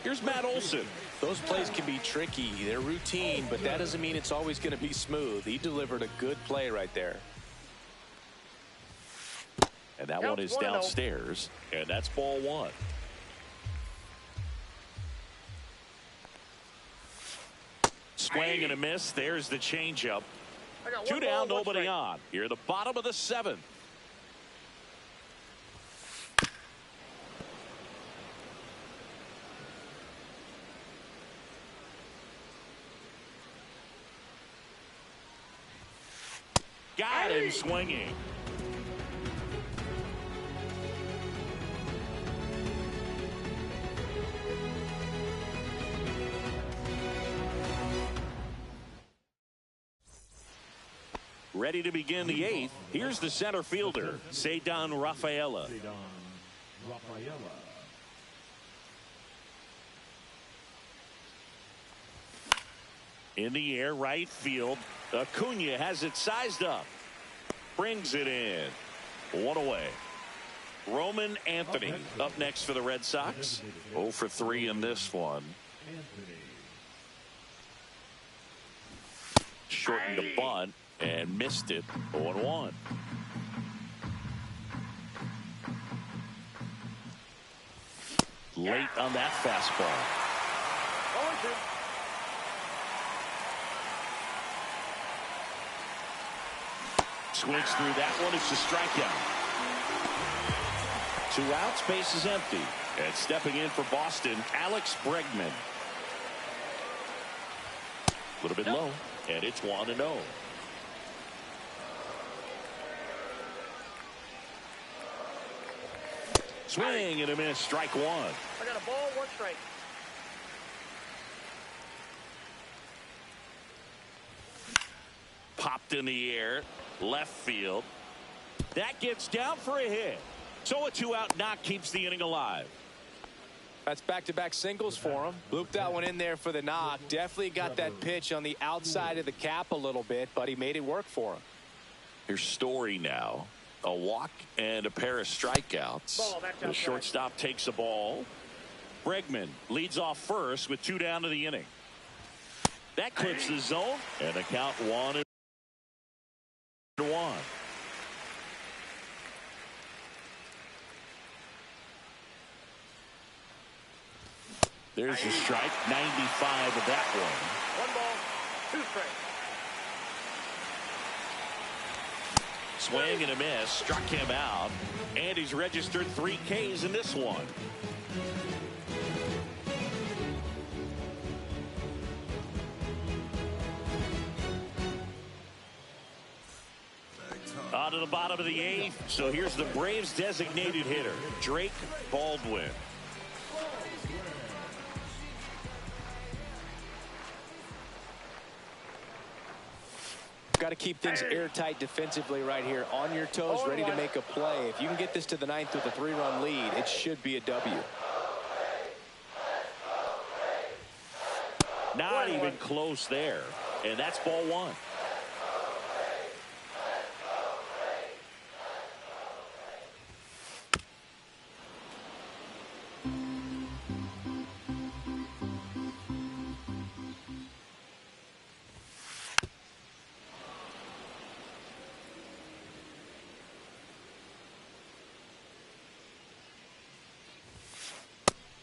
Here's Matt Olson. Those plays can be tricky. They're routine, but that doesn't mean it's always going to be smooth. He delivered a good play right there. And that one is downstairs, and that's ball 1. Swing and a miss. There's the changeup. 2 down, nobody on. Here at the bottom of the 7th. Got him swinging. Ready to begin the 8th. Here's the center fielder, Ceddanne Rafaela. In the air, right field. Acuna has it sized up. Brings it in. 1 away. Roman Anthony up next for the Red Sox. 0 for 3 in this one. Shortened the bunt and missed it. 0-1. Late on that fastball. 0-2. Swings through that one. It's a strikeout. 2 outs, base is empty. And stepping in for Boston, Alex Bregman. A little bit low, and it's 1-0. Swing and a miss, strike 1. I got a ball, 1 strike. Popped in the air, left field. That gets down for a hit. So a 2-out knock keeps the inning alive. That's back-to-back singles for him. Looped that one in there for the knock. Definitely got that pitch on the outside of the cap a little bit, but he made it work for him. Here's Story now. A walk and a pair of strikeouts. The shortstop takes a ball. Bregman leads off first with 2 down to the inning. That clips the zone, and the count 1-1. There's a strike, 95 of that one. 1 ball, 2 strikes. Swing and a miss, struck him out, and he's registered 3 Ks in this one. On to the bottom of the 8th, so here's the Braves designated hitter, Drake Baldwin. Got to keep things airtight defensively right here. On your toes, ready to make a play. If you can get this to the 9th with a 3-run lead, it should be a W. Not even close there. And that's ball 1.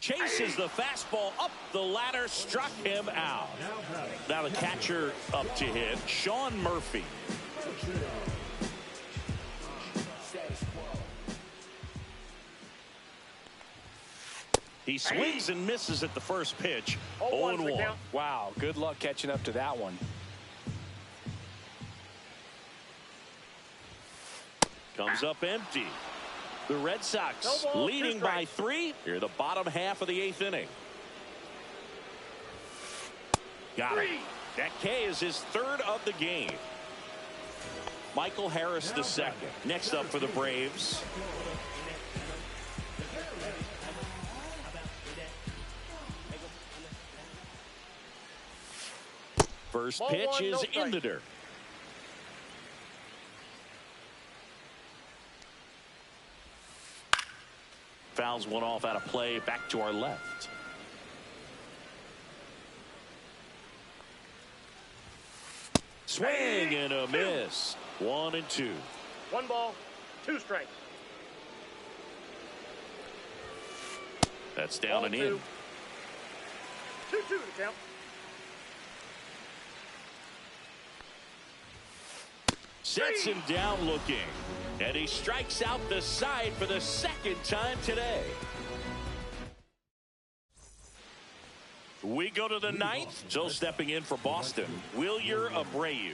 Chases the fastball up the ladder, struck him out. Now the catcher up to hit, Sean Murphy. He swings and misses at the first pitch. 0-1. Wow, good luck catching up to that one. Comes up empty. The Red Sox leading by 3 here in the bottom half of the 8th inning. Got it. That K is his 3rd of the game. Michael Harris the 2nd. Next up for the Braves. First pitch is in the dirt. Fouls one off out of play, back to our left. Swing and a miss. 1-2. 1 ball, 2 strikes. That's down and in. 2-2 to count. Sets him down looking. And he strikes out the side for the 2nd time today. We go to the 9th. So stepping in for Boston, Wilyer Abreu.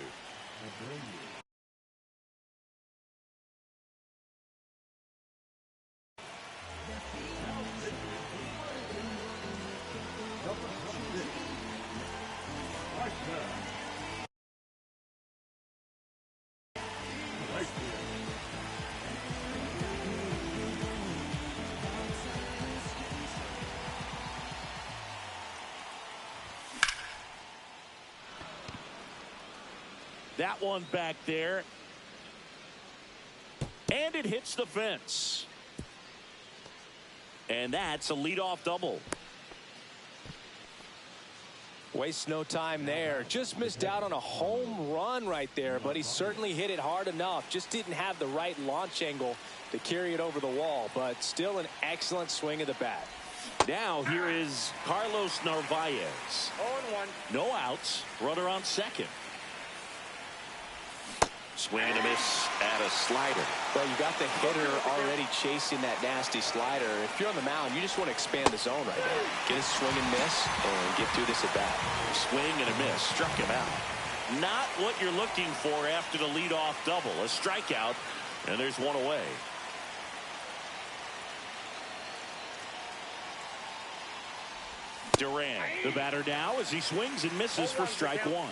That one back there. And it hits the fence. And that's a leadoff double. Wastes no time there. Just missed out on a home run right there, but he certainly hit it hard enough. Just didn't have the right launch angle to carry it over the wall, but still an excellent swing of the bat. Now here is Carlos Narvaez. 0-1. No outs. Runner on second. Swing and a miss at a slider. Well, you got the hitter already chasing that nasty slider. If you're on the mound, you just want to expand the zone right now. Get a swing and miss and get through this at bat. Swing and a miss. Struck him out. Not what you're looking for after the leadoff double. A strikeout, and there's one away. Duran, the batter now as he swings and misses for strike one.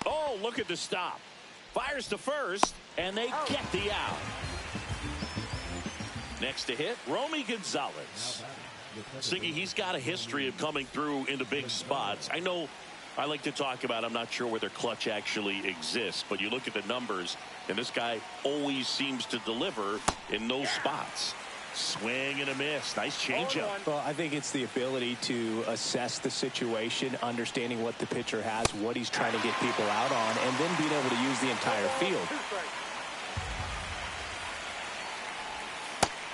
Oh, look at the stop. Fires to first, and they get the out. Next to hit, Romy Gonzalez. Siggy, he's got a history of coming through into big spots. I know I like to talk about, I'm not sure whether clutch actually exists, but you look at the numbers, and this guy always seems to deliver in those spots. Swing and a miss. Nice changeup. Well, I think it's the ability to assess the situation, understanding what the pitcher has, what he's trying to get people out on, and then being able to use the entire field.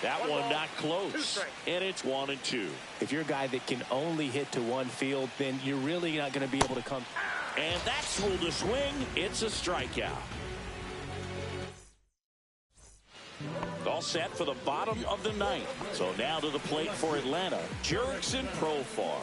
That one not close, and it's 1-2. If you're a guy that can only hit to one field, then you're really not going to be able to come. And that's ruled a swing. It's a strikeout. All set for the bottom of the ninth. So now to the plate for Atlanta, Jurickson Profar.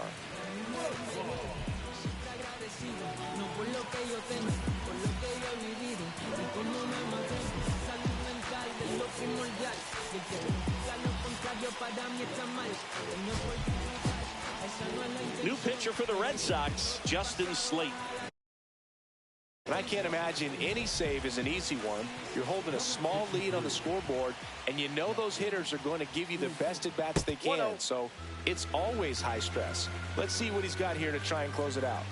New pitcher for the Red Sox, Justin Slayton. And I can't imagine any save is an easy one. You're holding a small lead on the scoreboard, and you know those hitters are going to give you the best at bats they can. So it's always high stress. Let's see what he's got here to try and close it out.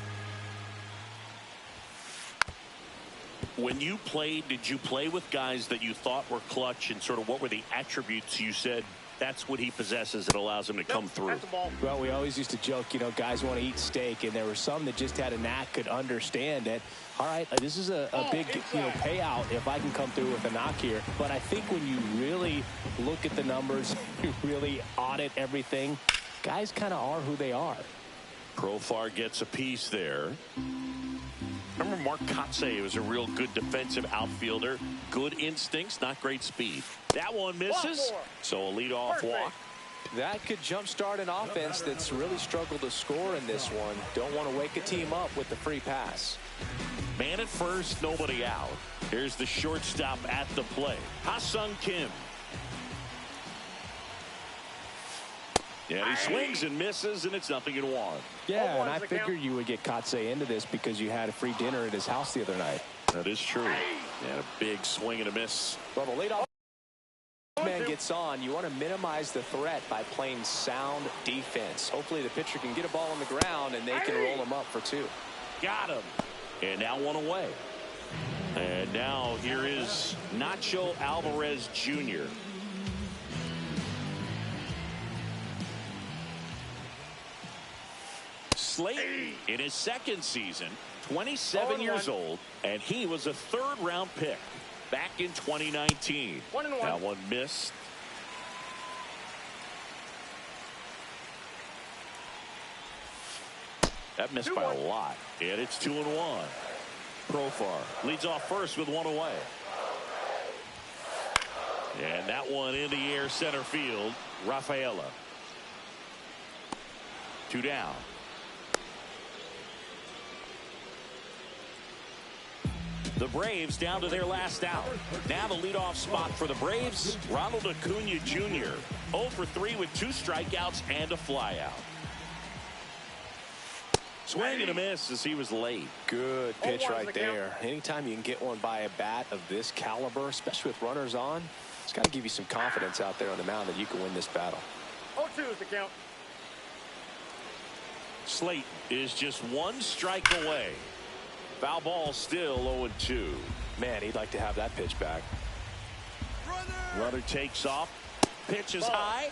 When you played, did you play with guys that you thought were clutch, and sort of what were the attributes you said that's what he possesses that allows him to come through? Well, we always used to joke, you know, guys want to eat steak, and there were some that just had a knack, could understand it. All right, this is a big, payout if I can come through with a knock here. But I think when you really look at the numbers, you really audit everything, guys kind of are who they are. Profar gets a piece there. Remember Mark Kotsay was a real good defensive outfielder. Good instincts, not great speed. That one misses, so a leadoff walk. That could jumpstart an offense that's really struggled to score in this one. Don't want to wake a team up with the free pass. Man at first, nobody out. Here's the shortstop at the plate, Ha-Sung Kim. Yeah, he swings and misses, and it's 0-1. Yeah, and I figured you would get Kotsay into this because you had a free dinner at his house the other night. That is true. And a big swing and a miss. Well, the leadoff man gets on. You want to minimize the threat by playing sound defense. Hopefully the pitcher can get a ball on the ground, and they can roll him up for two. Got him. And now one away. And now here is Nacho Alvarez Jr. Slayton in his second season, 27 years old, and he was a third-round pick back in 2019. That one missed. That missed by a lot, and it's 2-1. Profar leads off first with one away. And that one in the air center field. Rafaela. 2 down. The Braves down to their last out. Now the leadoff spot for the Braves, Ronald Acuna Jr. 0 for 3 with 2 strikeouts and a flyout. Swing and a miss as he was late. Good pitch right there. Anytime you can get one by a bat of this caliber, especially with runners on, it's got to give you some confidence out there on the mound that you can win this battle. 0-2 is the count. Slayton is just 1 strike away. Foul ball still 0-2. Man, he'd like to have that pitch back. Runner takes off. Pitch is high.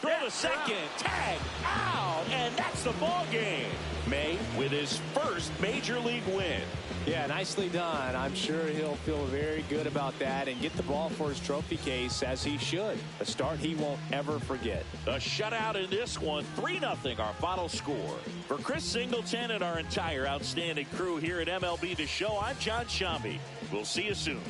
Throw to second. Tag out. And that's the ball game. May with his first major league win. Yeah, nicely done. I'm sure he'll feel very good about that and get the ball for his trophy case, as he should. A start he won't ever forget. A shutout in this one, 3-0 our final score. For Chris Singleton and our entire outstanding crew here at MLB The Show, I'm John Shambi. We'll see you soon.